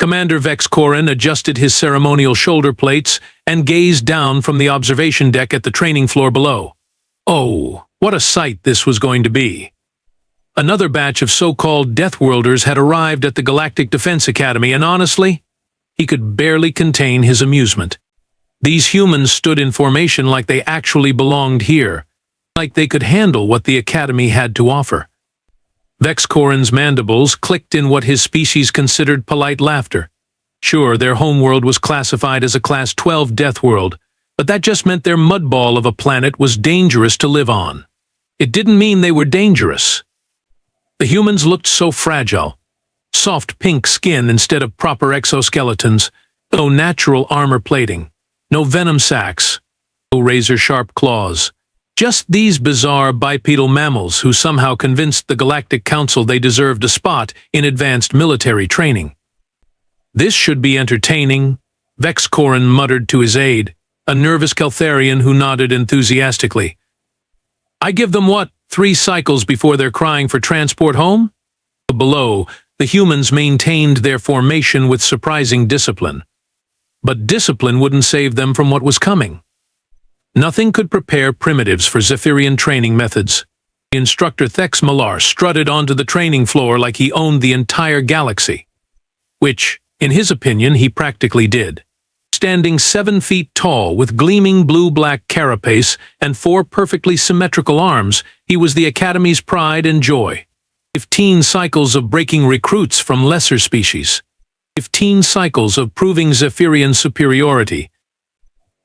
Commander Vex Corin adjusted his ceremonial shoulder plates and gazed down from the observation deck at the training floor below. Oh, what a sight this was going to be. Another batch of so-called Deathworlders had arrived at the Galactic Defense Academy, and honestly, he could barely contain his amusement. These humans stood in formation like they actually belonged here, like they could handle what the Academy had to offer. Vex Corin's mandibles clicked in what his species considered polite laughter. Sure, their homeworld was classified as a Class 12 Deathworld, but that just meant their mudball of a planet was dangerous to live on. It didn't mean they were dangerous. The humans looked so fragile. Soft pink skin instead of proper exoskeletons, no natural armor plating, no venom sacs, no razor-sharp claws. Just these bizarre bipedal mammals who somehow convinced the Galactic Council they deserved a spot in advanced military training. This should be entertaining, Vex Corin muttered to his aide, a nervous Keltharian who nodded enthusiastically. I give them what, 3 cycles before they're crying for transport home? Below, the humans maintained their formation with surprising discipline. But discipline wouldn't save them from what was coming. Nothing could prepare primitives for Zephyrian training methods. Instructor Thex Malar strutted onto the training floor like he owned the entire galaxy. Which, in his opinion, he practically did. Standing 7 feet tall with gleaming blue-black carapace and 4 perfectly symmetrical arms, he was the Academy's pride and joy. 15 cycles of breaking recruits from lesser species. 15 cycles of proving Zephyrian superiority.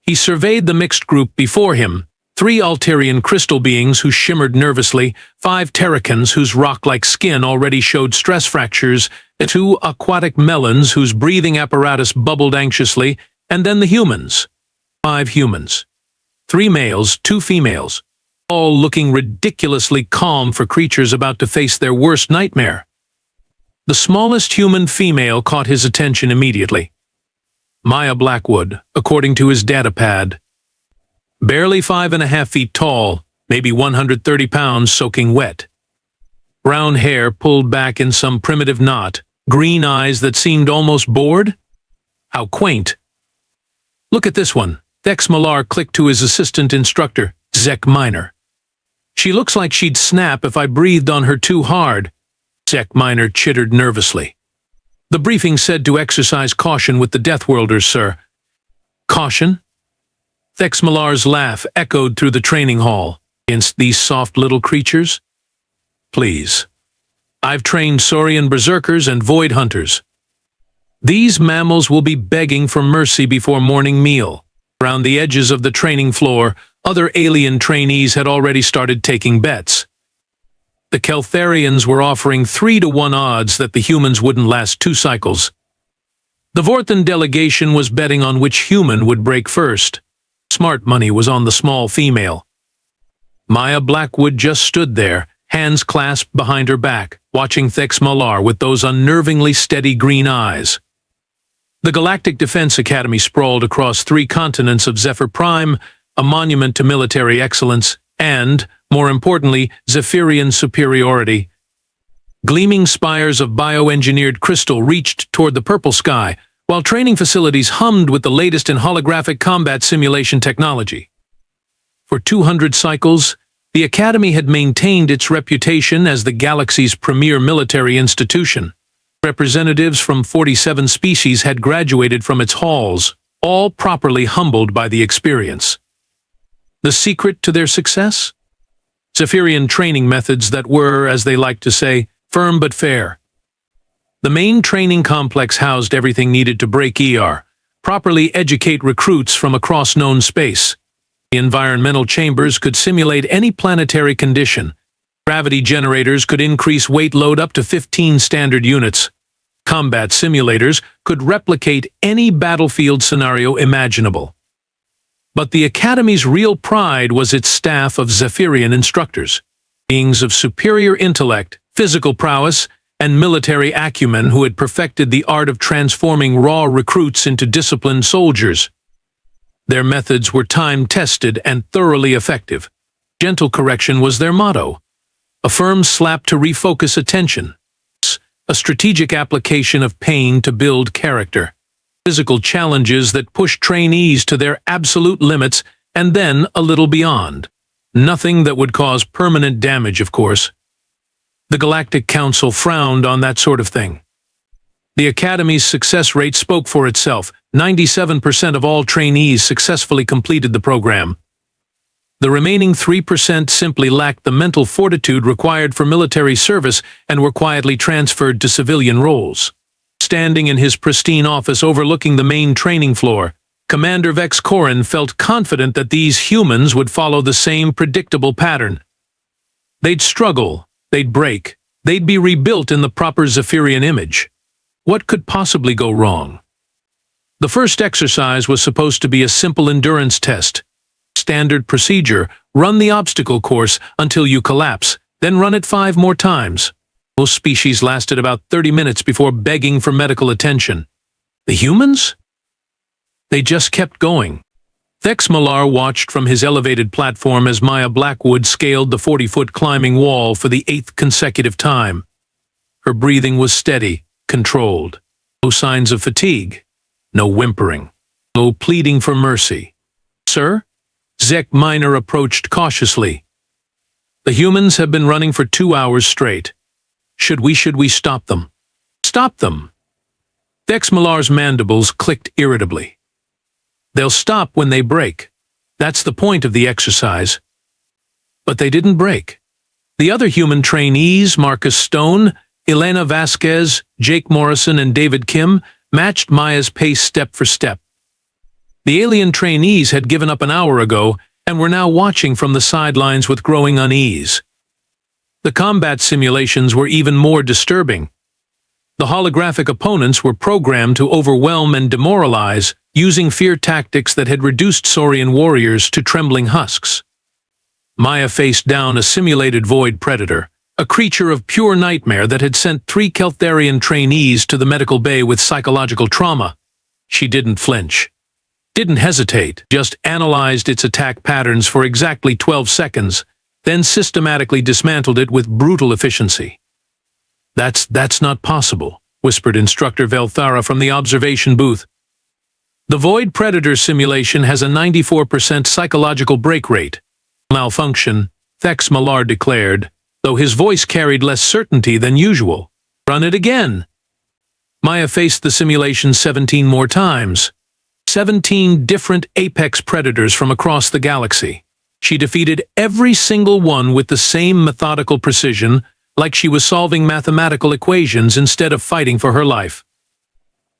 He surveyed the mixed group before him, 3 Altarian crystal beings who shimmered nervously, 5 Terracans whose rock-like skin already showed stress fractures, 2 aquatic melons whose breathing apparatus bubbled anxiously, and then the humans. 5 humans. 3 males, 2 females, all looking ridiculously calm for creatures about to face their worst nightmare. The smallest human female caught his attention immediately. Maya Blackwood, according to his datapad. Barely 5.5 feet tall, maybe 130 pounds soaking wet. Brown hair pulled back in some primitive knot, green eyes that seemed almost bored? How quaint. Look at this one. Thex Malar clicked to his assistant instructor, Zek Minor. She looks like she'd snap if I breathed on her too hard. Zek Minor chittered nervously. The briefing said to exercise caution with the Deathworlders, sir. Caution? Thex Malar's laugh echoed through the training hall. Against these soft little creatures? Please. I've trained Saurian berserkers and void hunters. These mammals will be begging for mercy before morning meal. Around the edges of the training floor, other alien trainees had already started taking bets. The Keltharians were offering 3-to-1 odds that the humans wouldn't last 2 cycles. The Vorthan delegation was betting on which human would break first. Smart money was on the small female. Maya Blackwood just stood there, hands clasped behind her back, watching Thex Malar with those unnervingly steady green eyes. The Galactic Defense Academy sprawled across 3 continents of Zephyr Prime, a monument to military excellence, and, more importantly, Zephyrian superiority. Gleaming spires of bioengineered crystal reached toward the purple sky, while training facilities hummed with the latest in holographic combat simulation technology. For 200 cycles, the Academy had maintained its reputation as the galaxy's premier military institution. Representatives from 47 species had graduated from its halls, all properly humbled by the experience. The secret to their success? Zephyrian training methods that were, as they liked to say, firm but fair. The main training complex housed everything needed to break ER, properly educate recruits from across known space. The environmental chambers could simulate any planetary condition. Gravity generators could increase weight load up to 15 standard units. Combat simulators could replicate any battlefield scenario imaginable. But the Academy's real pride was its staff of Zephyrian instructors, beings of superior intellect, physical prowess, and military acumen who had perfected the art of transforming raw recruits into disciplined soldiers. Their methods were time-tested and thoroughly effective. Gentle correction was their motto, a firm slap to refocus attention. a strategic application of pain to build character. Physical challenges that push trainees to their absolute limits and then a little beyond. Nothing that would cause permanent damage, of course. The Galactic Council frowned on that sort of thing. The Academy's success rate spoke for itself. 97% of all trainees successfully completed the program. The remaining 3% simply lacked the mental fortitude required for military service and were quietly transferred to civilian roles. Standing in his pristine office overlooking the main training floor, Commander Vex Corin felt confident that these humans would follow the same predictable pattern. They'd struggle, they'd break, they'd be rebuilt in the proper Zephyrian image. What could possibly go wrong? The first exercise was supposed to be a simple endurance test. Standard procedure: run the obstacle course until you collapse, then run it 5 more times. Most species lasted about 30 minutes before begging for medical attention. The humans? They just kept going. Vex Millar watched from his elevated platform as Maya Blackwood scaled the 40-foot climbing wall for the 8th consecutive time. Her breathing was steady, controlled. No signs of fatigue. No whimpering. No pleading for mercy. "Sir?" Zek Minor approached cautiously. "The humans have been running for 2 hours straight. Should we stop them?" "Stop them?" Vex Millar's mandibles clicked irritably. "They'll stop when they break. That's the point of the exercise." But they didn't break. The other human trainees, Marcus Stone, Elena Vasquez, Jake Morrison, and David Kim, matched Maya's pace step for step. The alien trainees had given up an hour ago and were now watching from the sidelines with growing unease. The combat simulations were even more disturbing. The holographic opponents were programmed to overwhelm and demoralize, using fear tactics that had reduced Saurian warriors to trembling husks. Maya faced down a simulated void predator, a creature of pure nightmare that had sent 3 Keltharian trainees to the medical bay with psychological trauma. She didn't flinch. Didn't hesitate, just analyzed its attack patterns for exactly 12 seconds, then systematically dismantled it with brutal efficiency. That's not possible," whispered Instructor Velthara from the observation booth. "The Void Predator simulation has a 94% psychological break rate." "Malfunction," Vex Millar declared, though his voice carried less certainty than usual. "Run it again." Maya faced the simulation 17 more times. 17 different apex predators from across the galaxy. She defeated every single one with the same methodical precision, like she was solving mathematical equations instead of fighting for her life.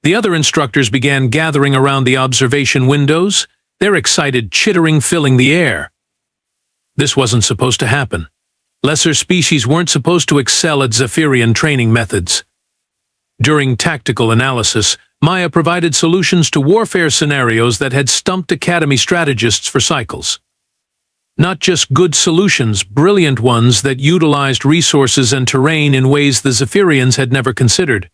The other instructors began gathering around the observation windows, their excited chittering filling the air. This wasn't supposed to happen. Lesser species weren't supposed to excel at Zephyrian training methods. During tactical analysis, Maya provided solutions to warfare scenarios that had stumped Academy strategists for cycles. Not just good solutions, brilliant ones that utilized resources and terrain in ways the Zephyrians had never considered.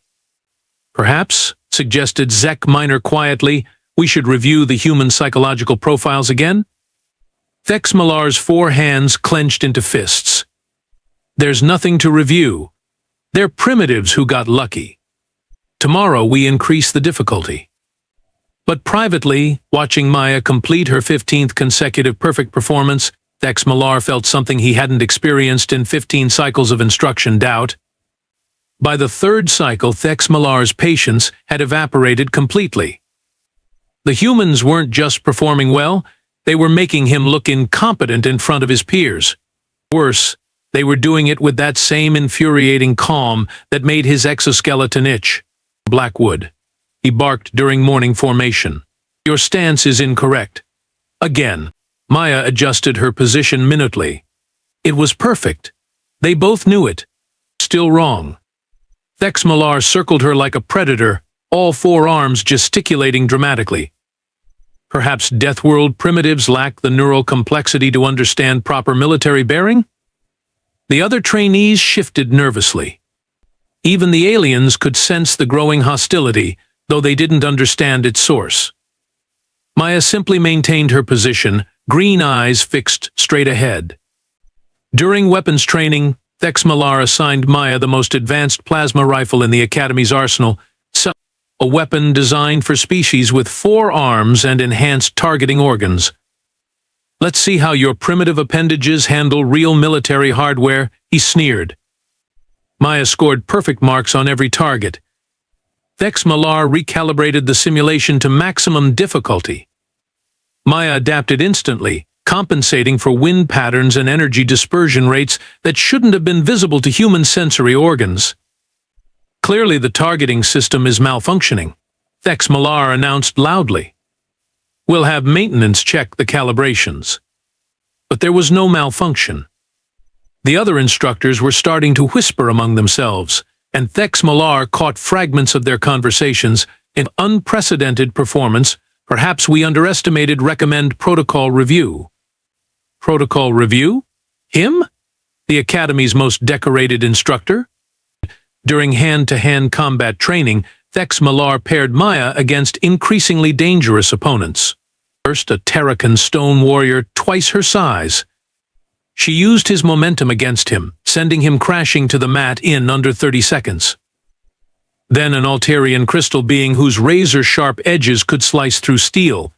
"Perhaps," suggested Zek Minor quietly, "we should review the human psychological profiles again?" Vex Millar's 4 hands clenched into fists. "There's nothing to review. They're primitives who got lucky. Tomorrow we increase the difficulty." But privately, watching Maya complete her 15th consecutive perfect performance, Vex Millar felt something he hadn't experienced in 15 cycles of instruction: doubt. By the 3rd cycle, Vex Millar's patience had evaporated completely. The humans weren't just performing well, they were making him look incompetent in front of his peers. Worse, they were doing it with that same infuriating calm that made his exoskeleton itch. "Blackwood," he barked during morning formation, "your stance is incorrect." Again, Maya adjusted her position minutely. It was perfect. They both knew it. Still wrong. Vex Millar circled her like a predator, all 4 arms gesticulating dramatically. Perhaps Deathworld primitives lack the neural complexity to understand proper military bearing? The other trainees shifted nervously. Even the aliens could sense the growing hostility, though they didn't understand its source. Maya simply maintained her position, green eyes fixed straight ahead. During weapons training, Thexmalar assigned Maya the most advanced plasma rifle in the Academy's arsenal, a weapon designed for species with 4 arms and enhanced targeting organs. "Let's see how your primitive appendages handle real military hardware," he sneered. Maya scored perfect marks on every target. Thexmalar recalibrated the simulation to maximum difficulty. Maya adapted instantly, compensating for wind patterns and energy dispersion rates that shouldn't have been visible to human sensory organs. "Clearly the targeting system is malfunctioning," Thexmalar announced loudly. "We'll have maintenance check the calibrations." But there was no malfunction. The other instructors were starting to whisper among themselves, and Thexmalar caught fragments of their conversations. "In unprecedented performance, perhaps we underestimated recommend protocol review." Protocol review? Him? The Academy's most decorated instructor? During hand-to-hand combat training, Thexmalar paired Maya against increasingly dangerous opponents. First, a Terracan stone warrior twice her size. She used his momentum against him, sending him crashing to the mat in under 30 seconds. Then an Altarian crystal being whose razor-sharp edges could slice through steel.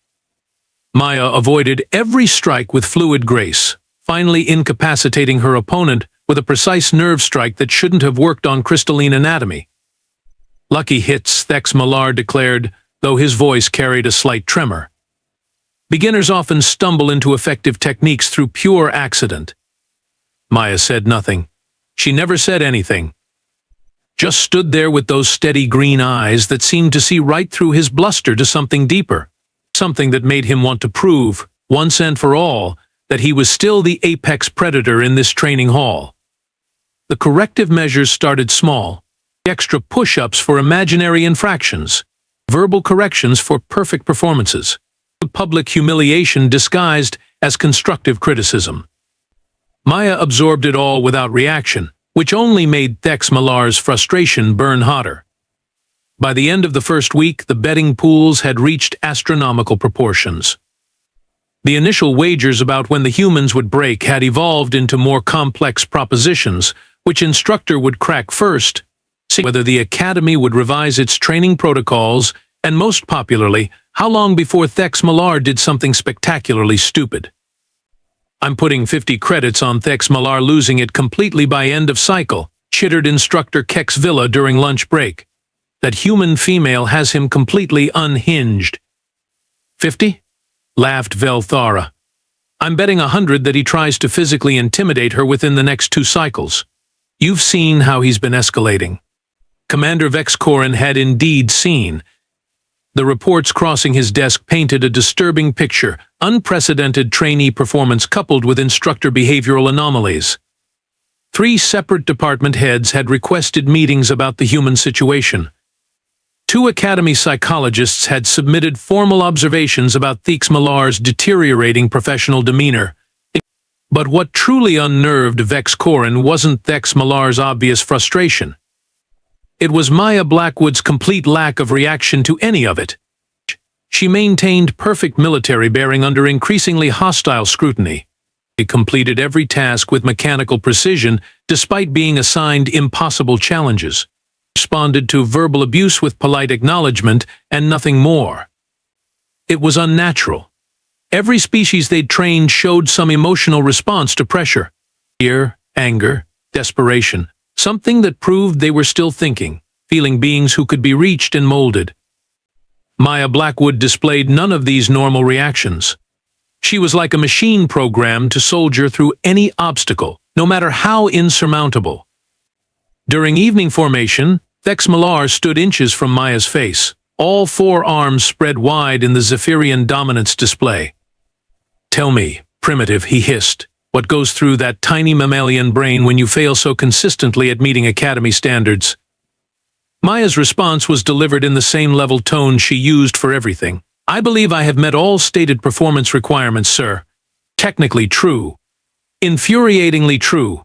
Maya avoided every strike with fluid grace, finally incapacitating her opponent with a precise nerve strike that shouldn't have worked on crystalline anatomy. "Lucky hits," Thexmalar declared, though his voice carried a slight tremor. "Beginners often stumble into effective techniques through pure accident." Maya said nothing. She never said anything. Just stood there with those steady green eyes that seemed to see right through his bluster to something deeper. Something that made him want to prove, once and for all, that he was still the apex predator in this training hall. The corrective measures started small. Extra push-ups for imaginary infractions. Verbal corrections for perfect performances. Public humiliation disguised as constructive criticism. Maya absorbed it all without reaction, which only made Thexmalar's frustration burn hotter. By the end of the first week, the betting pools had reached astronomical proportions. The initial wagers about when the humans would break had evolved into more complex propositions, which instructor would crack first, whether the Academy would revise its training protocols, and most popularly, how long before Thexmalar did something spectacularly stupid. "I'm putting 50 credits on Thexmalar losing it completely by end of cycle," chittered instructor Kex Villa during lunch break. "That human female has him completely unhinged." "50? Laughed Velthara. "I'm betting 100 that he tries to physically intimidate her within the next 2 cycles. You've seen how he's been escalating." Commander Vexcorin had indeed seen. The reports crossing his desk painted a disturbing picture, unprecedented trainee performance coupled with instructor behavioral anomalies. 3 separate department heads had requested meetings about the human situation. 2 Academy psychologists had submitted formal observations about Thexmalar's deteriorating professional demeanor. But what truly unnerved Vexcorin wasn't Thexmalar's obvious frustration. It was Maya Blackwood's complete lack of reaction to any of it. She maintained perfect military bearing under increasingly hostile scrutiny. She completed every task with mechanical precision despite being assigned impossible challenges. Responded to verbal abuse with polite acknowledgement and nothing more. It was unnatural. Every species they'd trained showed some emotional response to pressure. Fear, anger, desperation. Something that proved they were still thinking, feeling beings who could be reached and molded. Maya Blackwood displayed none of these normal reactions. She was like a machine programmed to soldier through any obstacle, no matter how insurmountable. During evening formation, Thexmalar stood inches from Maya's face, all 4 arms spread wide in the Zephyrian dominance display. "Tell me, primitive," he hissed, "what goes through that tiny mammalian brain when you fail so consistently at meeting Academy standards?" Maya's response was delivered in the same level tone she used for everything. "I believe I have met all stated performance requirements, sir. Technically true. Infuriatingly true."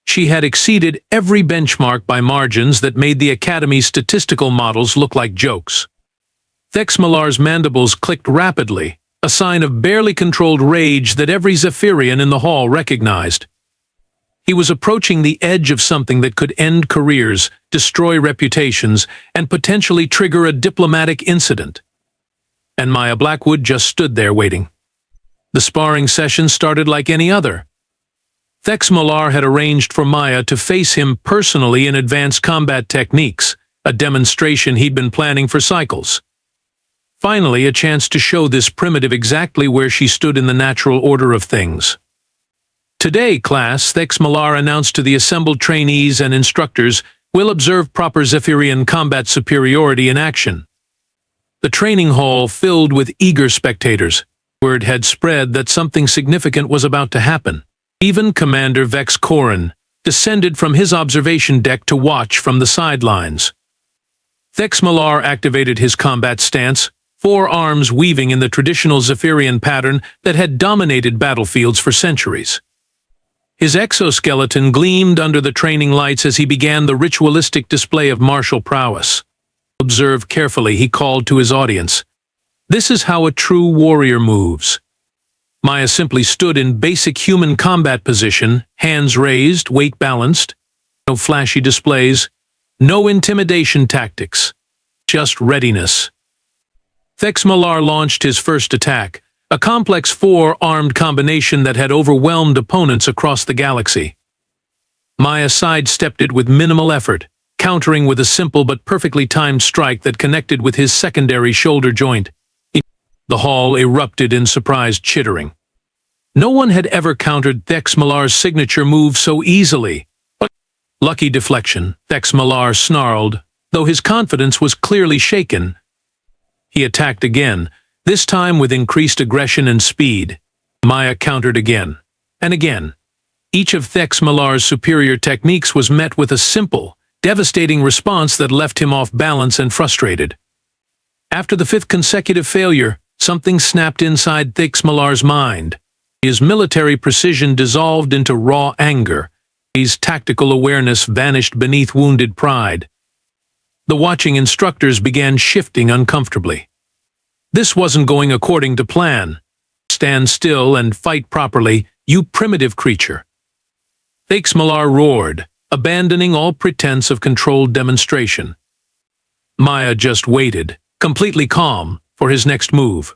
She had exceeded every benchmark by margins that made the Academy's statistical models look like jokes. Thexmalar's mandibles clicked rapidly, a sign of barely controlled rage that every Zephyrian in the hall recognized. He was approaching the edge of something that could end careers, destroy reputations, and potentially trigger a diplomatic incident. And Maya Blackwood just stood there waiting. The sparring session started like any other. Thex Millar had arranged for Maya to face him personally in advanced combat techniques, a demonstration he'd been planning for cycles. Finally, a chance to show this primitive exactly where she stood in the natural order of things. Today, class, Thex Millar announced to the assembled trainees and instructors, will observe proper Zephyrian combat superiority in action. The training hall filled with eager spectators. Word had spread that something significant was about to happen. Even Commander Vex Corin descended from his observation deck to watch from the sidelines. Thex Millar activated his combat stance, 4 arms weaving in the traditional Zephyrian pattern that had dominated battlefields for centuries. His exoskeleton gleamed under the training lights as he began the ritualistic display of martial prowess. Observe carefully, he called to his audience. This is how a true warrior moves. Maya simply stood in basic human combat position, hands raised, weight balanced. No flashy displays, no intimidation tactics, just readiness. Thex Millar launched his first attack, a complex 4-armed combination that had overwhelmed opponents across the galaxy. Maya sidestepped it with minimal effort, countering with a simple but perfectly timed strike that connected with his secondary shoulder joint. The hall erupted in surprised chittering. No one had ever countered Thex Millar's signature move so easily. Lucky deflection, Thex Millar snarled, though his confidence was clearly shaken. He attacked again, this time with increased aggression and speed. Maya countered again, and again. Each of Thex Millar's superior techniques was met with a simple, devastating response that left him off balance and frustrated. After the 5th consecutive failure, something snapped inside Thex Millar's mind. His military precision dissolved into raw anger. His tactical awareness vanished beneath wounded pride. The watching instructors began shifting uncomfortably. This wasn't going according to plan. Stand still and fight properly, you primitive creature. Thex Millar roared, abandoning all pretense of controlled demonstration. Maya just waited, completely calm, for his next move.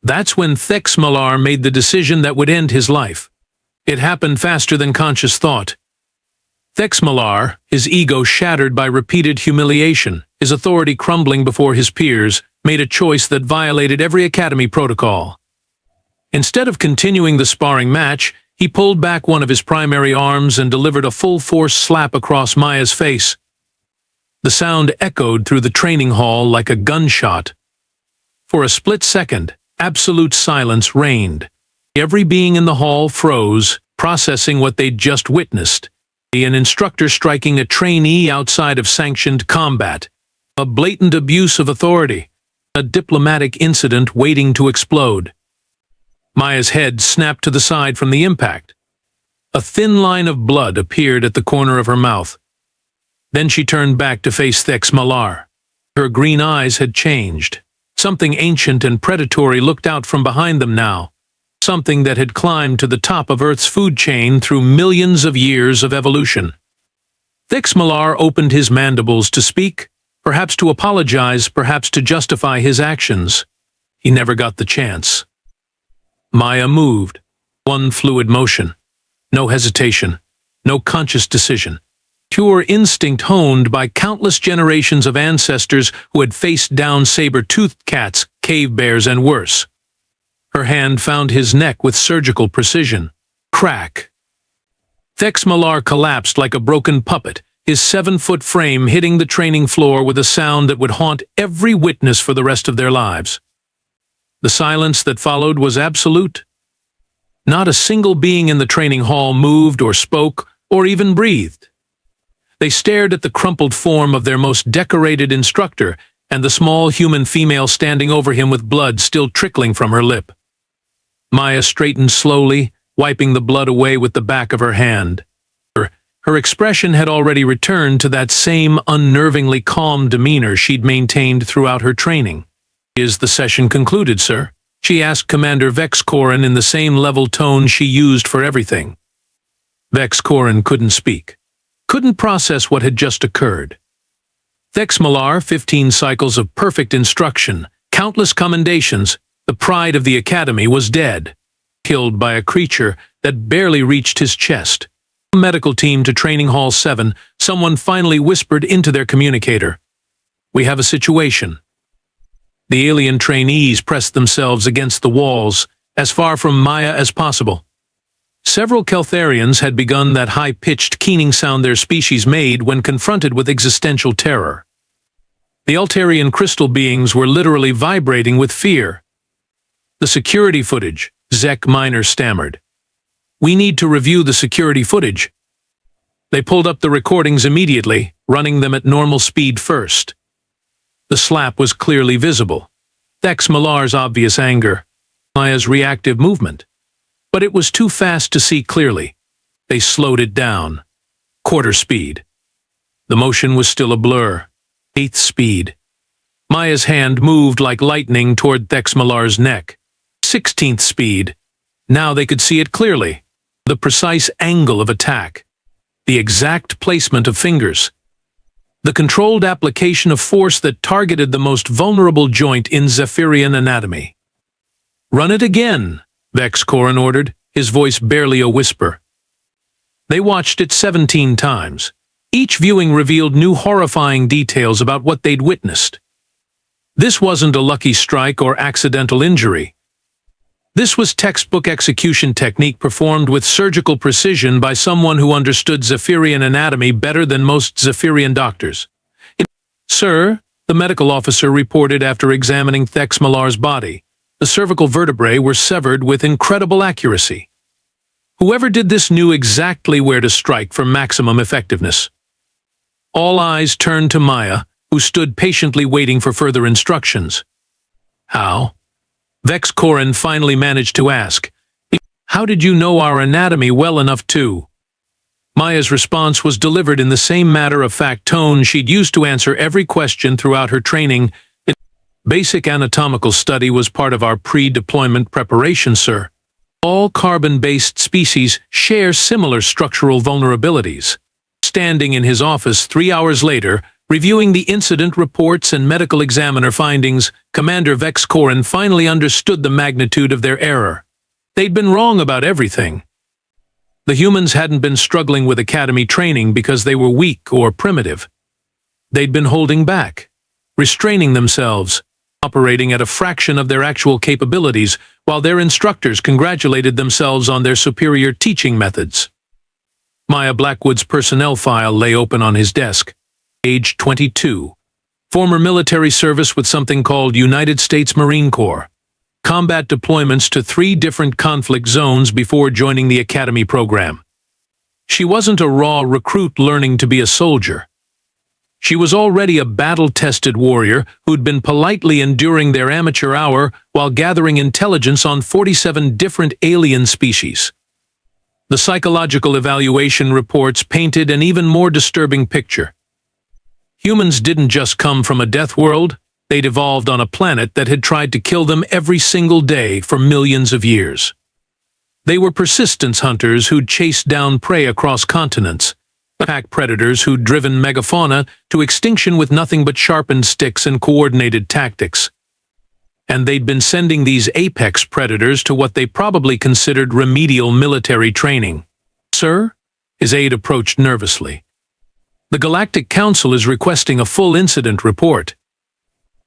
That's when Thex Millar made the decision that would end his life. It happened faster than conscious thought. Thex Millar, his ego shattered by repeated humiliation, his authority crumbling before his peers, made a choice that violated every academy protocol. Instead of continuing the sparring match, he pulled back one of his primary arms and delivered a full-force slap across Maya's face. The sound echoed through the training hall like a gunshot. For a split second, absolute silence reigned. Every being in the hall froze, processing what they'd just witnessed. An instructor striking a trainee outside of sanctioned combat. A blatant abuse of authority. A diplomatic incident waiting to explode. Maya's head snapped to the side from the impact. A thin line of blood appeared at the corner of her mouth. Then she turned back to face Thex Millar. Her green eyes had changed. Something ancient and predatory looked out from behind them now. Something that had climbed to the top of Earth's food chain through millions of years of evolution. Thex Millar opened his mandibles to speak, perhaps to apologize, perhaps to justify his actions. He never got the chance. Maya moved. One fluid motion. No hesitation. No conscious decision. Pure instinct honed by countless generations of ancestors who had faced down saber-toothed cats, cave bears, and worse. Her hand found his neck with surgical precision. Crack. Thex Millar collapsed like a broken puppet, his 7-foot frame hitting the training floor with a sound that would haunt every witness for the rest of their lives. The silence that followed was absolute. Not a single being in the training hall moved or spoke or even breathed. They stared at the crumpled form of their most decorated instructor and the small human female standing over him with blood still trickling from her lip. Maya straightened slowly, wiping the blood away with the back of her hand. Her expression had already returned to that same unnervingly calm demeanor she'd maintained throughout her training. "Is the session concluded, sir?" she asked Commander Vex Corin in the same level tone she used for everything. Vex Corin couldn't speak, couldn't process what had just occurred. Thex Malar, 15 cycles of perfect instruction, countless commendations, the pride of the academy, was dead, killed by a creature that barely reached his chest. Medical team to Training Hall 7, someone finally whispered into their communicator. "We have a situation." The alien trainees pressed themselves against the walls, as far from Maya as possible. Several Keltharians had begun that high-pitched keening sound their species made when confronted with existential terror. The Altarian crystal beings were literally vibrating with fear. "The security footage," Zek Minor stammered. "We need to review the security footage." They pulled up the recordings immediately, running them at normal speed first. The slap was clearly visible. Thex Malar's obvious anger, Maya's reactive movement. But it was too fast to see clearly. They slowed it down. Quarter speed. The motion was still a blur. Eighth speed. Maya's hand moved like lightning toward Thex Malar's neck. 16th speed. Now they could see it clearly. The precise angle of attack. The exact placement of fingers. The controlled application of force that targeted the most vulnerable joint in Zephyrian anatomy. "Run it again," Vex Corin ordered, his voice barely a whisper. They watched it 17 times. Each viewing revealed new horrifying details about what they'd witnessed. This wasn't a lucky strike or accidental injury. This was textbook execution technique performed with surgical precision by someone who understood Zephyrian anatomy better than most Zephyrian doctors. "Sir," the medical officer reported after examining Thex Malar's body, "the cervical vertebrae were severed with incredible accuracy. Whoever did this knew exactly where to strike for maximum effectiveness." All eyes turned to Maya, who stood patiently waiting for further instructions. "How?" Vex Corin finally managed to ask. "How did you know our anatomy well enough to?" Maya's response was delivered in the same matter-of-fact tone she'd used to answer every question throughout her training. "Basic anatomical study was part of our pre-deployment preparation, sir. All carbon-based species share similar structural vulnerabilities." Standing in his office 3 hours later, reviewing the incident reports and medical examiner findings, Commander Vex Corin finally understood the magnitude of their error. They'd been wrong about everything. The humans hadn't been struggling with academy training because they were weak or primitive. They'd been holding back, restraining themselves, operating at a fraction of their actual capabilities, while their instructors congratulated themselves on their superior teaching methods. Maya Blackwood's personnel file lay open on his desk. Age 22. Former military service with something called United States Marine Corps. Combat deployments to 3 different conflict zones before joining the academy program. She wasn't a raw recruit learning to be a soldier. She was already a battle-tested warrior who'd been politely enduring their amateur hour while gathering intelligence on 47 different alien species. The psychological evaluation reports painted an even more disturbing picture. Humans didn't just come from a death world, they'd evolved on a planet that had tried to kill them every single day for millions of years. They were persistence hunters who'd chased down prey across continents, pack predators who'd driven megafauna to extinction with nothing but sharpened sticks and coordinated tactics. And they'd been sending these apex predators to what they probably considered remedial military training. "Sir?" His aide approached nervously. "The Galactic Council is requesting a full incident report.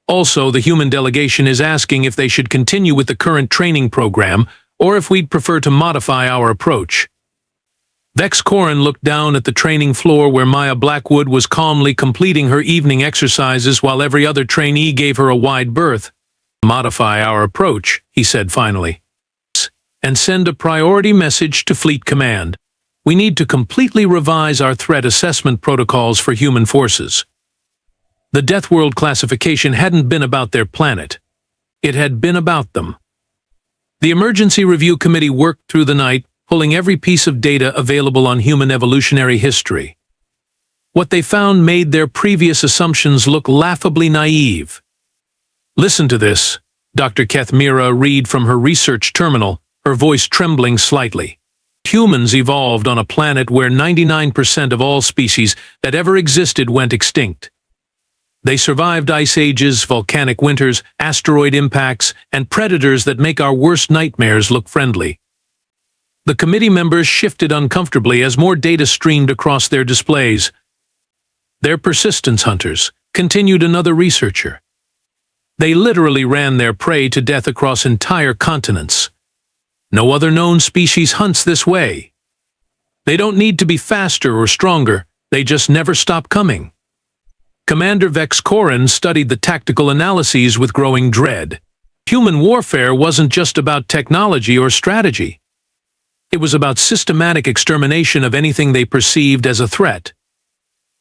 Also, the human delegation is asking if they should continue with the current training program or if we'd prefer to modify our approach." Vex Corin looked down at the training floor where Maya Blackwood was calmly completing her evening exercises while every other trainee gave her a wide berth. "Modify our approach," he said finally, "and send a priority message to Fleet Command. We need to completely revise our threat assessment protocols for human forces." The Deathworld classification hadn't been about their planet. It had been about them. The Emergency Review Committee worked through the night, pulling every piece of data available on human evolutionary history. What they found made their previous assumptions look laughably naive. "Listen to this," Dr. Kethmira read from her research terminal, her voice trembling slightly. Humans evolved on a planet where 99% of all species that ever existed went extinct. They survived ice ages, volcanic winters, asteroid impacts, and predators that make our worst nightmares look friendly. The committee members shifted uncomfortably as more data streamed across their displays. "They're persistence hunters," continued another researcher. "They literally ran their prey to death across entire continents. No other known species hunts this way. They don't need to be faster or stronger, they just never stop coming." Commander Vex Corin studied the tactical analyses with growing dread. Human warfare wasn't just about technology or strategy. It was about systematic extermination of anything they perceived as a threat.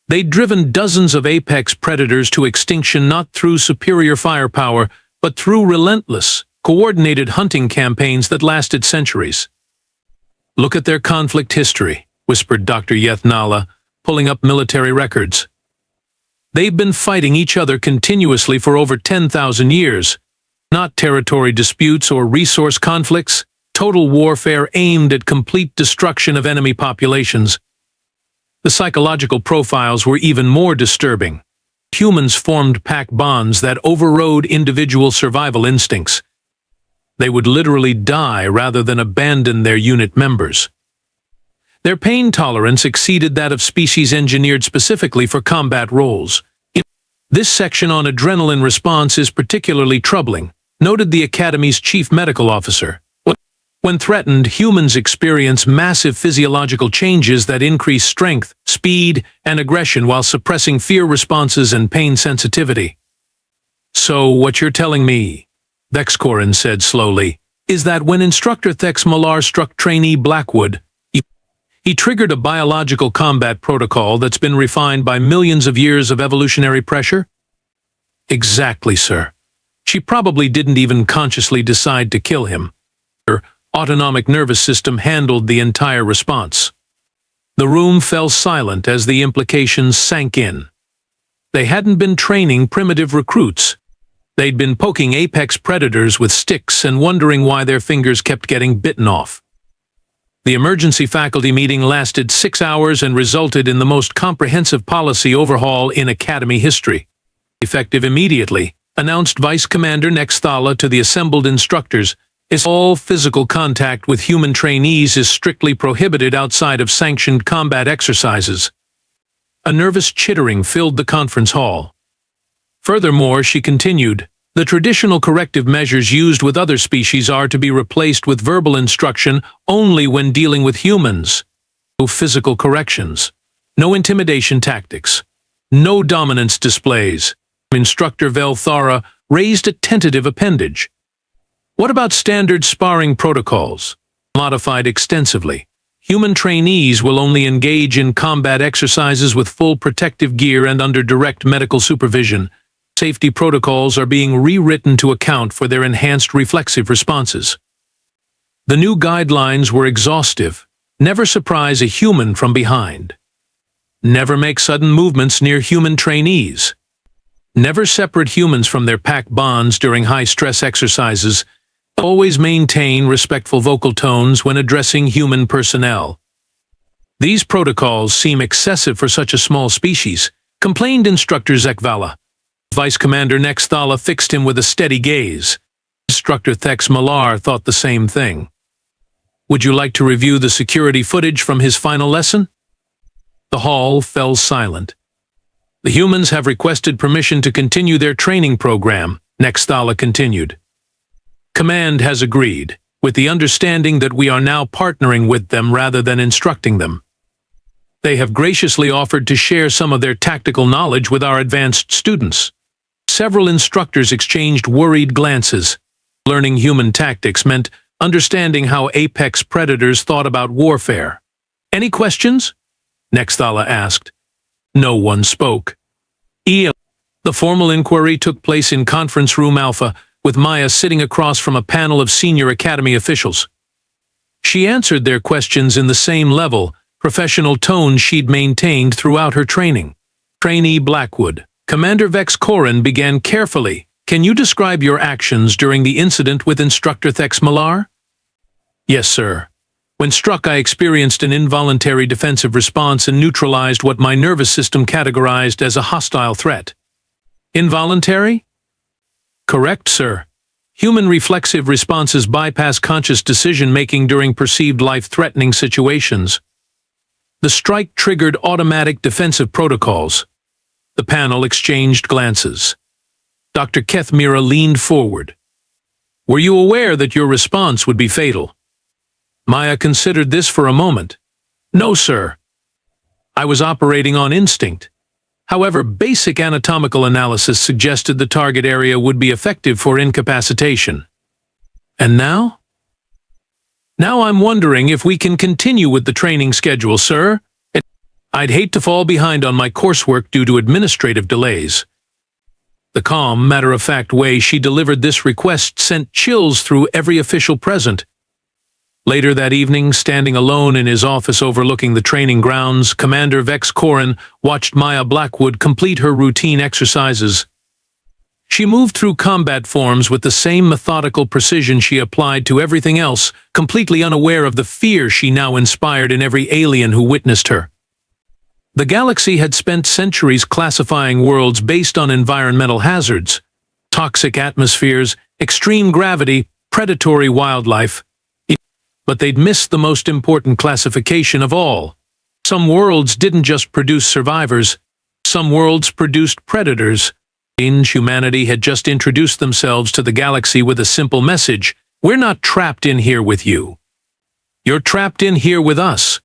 They'd driven dozens of apex predators to extinction not through superior firepower, but through relentless, coordinated hunting campaigns that lasted centuries. "Look at their conflict history," whispered Dr. Yethnala, pulling up military records. "They've been fighting each other continuously for over 10,000 years. Not territory disputes or resource conflicts, total warfare aimed at complete destruction of enemy populations." The psychological profiles were even more disturbing. Humans formed pack bonds that overrode individual survival instincts. They would literally die rather than abandon their unit members. Their pain tolerance exceeded that of species engineered specifically for combat roles. "This section on adrenaline response is particularly troubling," noted the Academy's chief medical officer. "When threatened, humans experience massive physiological changes that increase strength, speed, and aggression while suppressing fear responses and pain sensitivity." "So what you're telling me," Vex Corin said slowly, "is that when Instructor Thex Malar struck trainee Blackwood, he triggered a biological combat protocol that's been refined by millions of years of evolutionary pressure?" "Exactly, sir. She probably didn't even consciously decide to kill him. Her autonomic nervous system handled the entire response." The room fell silent as the implications sank in. They hadn't been training primitive recruits. They'd been poking apex predators with sticks and wondering why their fingers kept getting bitten off. The emergency faculty meeting lasted 6 hours and resulted in the most comprehensive policy overhaul in Academy history. "Effective immediately," announced Vice Commander Nexthala to the assembled instructors, "is all physical contact with human trainees is strictly prohibited outside of sanctioned combat exercises." A nervous chittering filled the conference hall. Furthermore, she continued, "The traditional corrective measures used with other species are to be replaced with verbal instruction only when dealing with humans. No physical corrections. No intimidation tactics. No dominance displays." Instructor Velthara raised a tentative appendage. "What about standard sparring protocols? Modified extensively. Human trainees will only engage in combat exercises with full protective gear and under direct medical supervision. Safety protocols are being rewritten to account for their enhanced reflexive responses." The new guidelines were exhaustive. Never surprise a human from behind. Never make sudden movements near human trainees. Never separate humans from their pack bonds during high-stress exercises. Always maintain respectful vocal tones when addressing human personnel. "These protocols seem excessive for such a small species," complained Instructor Zekvala. Vice Commander Nexthala fixed him with a steady gaze. Instructor Thex Malar thought the same thing. "Would you like to review the security footage from his final lesson?" The hall fell silent. "The humans have requested permission to continue their training program," Nexthala continued. "Command has agreed, with the understanding that we are now partnering with them rather than instructing them. They have graciously offered to share some of their tactical knowledge with our advanced students." Several instructors exchanged worried glances. Learning human tactics meant understanding how apex predators thought about warfare. "Any questions?" Nexthala asked. No one spoke. The formal inquiry took place in Conference Room Alpha, with Maya sitting across from a panel of senior Academy officials. She answered their questions in the same level, professional tone she'd maintained throughout her training. Trainee Blackwood. Commander Vex Corin began carefully. "Can you describe your actions during the incident with Instructor Thex Malar?" "Yes, sir. When struck, I experienced an involuntary defensive response and neutralized what my nervous system categorized as a hostile threat. Involuntary? Correct, sir. Human reflexive responses bypass conscious decision-making during perceived life-threatening situations. The strike triggered automatic defensive protocols. The panel exchanged glances. Dr. Kethmira leaned forward. Were you aware that your response would be fatal? Maya considered this for a moment. No, sir. I was operating on instinct. However, basic anatomical analysis suggested the target area would be effective for incapacitation. And now? Now I'm wondering if we can continue with the training schedule, sir. I'd hate to fall behind on my coursework due to administrative delays. The calm, matter-of-fact way she delivered this request sent chills through every official present. Later that evening, standing alone in his office overlooking the training grounds, Commander Vex Corin watched Maya Blackwood complete her routine exercises. She moved through combat forms with the same methodical precision she applied to everything else, completely unaware of the fear she now inspired in every alien who witnessed her. The galaxy had spent centuries classifying worlds based on environmental hazards, toxic atmospheres, extreme gravity, predatory wildlife. But they'd missed the most important classification of all. Some worlds didn't just produce survivors. Some worlds produced predators. Humanity had just introduced themselves to the galaxy with a simple message: we're not trapped in here with you. You're trapped in here with us.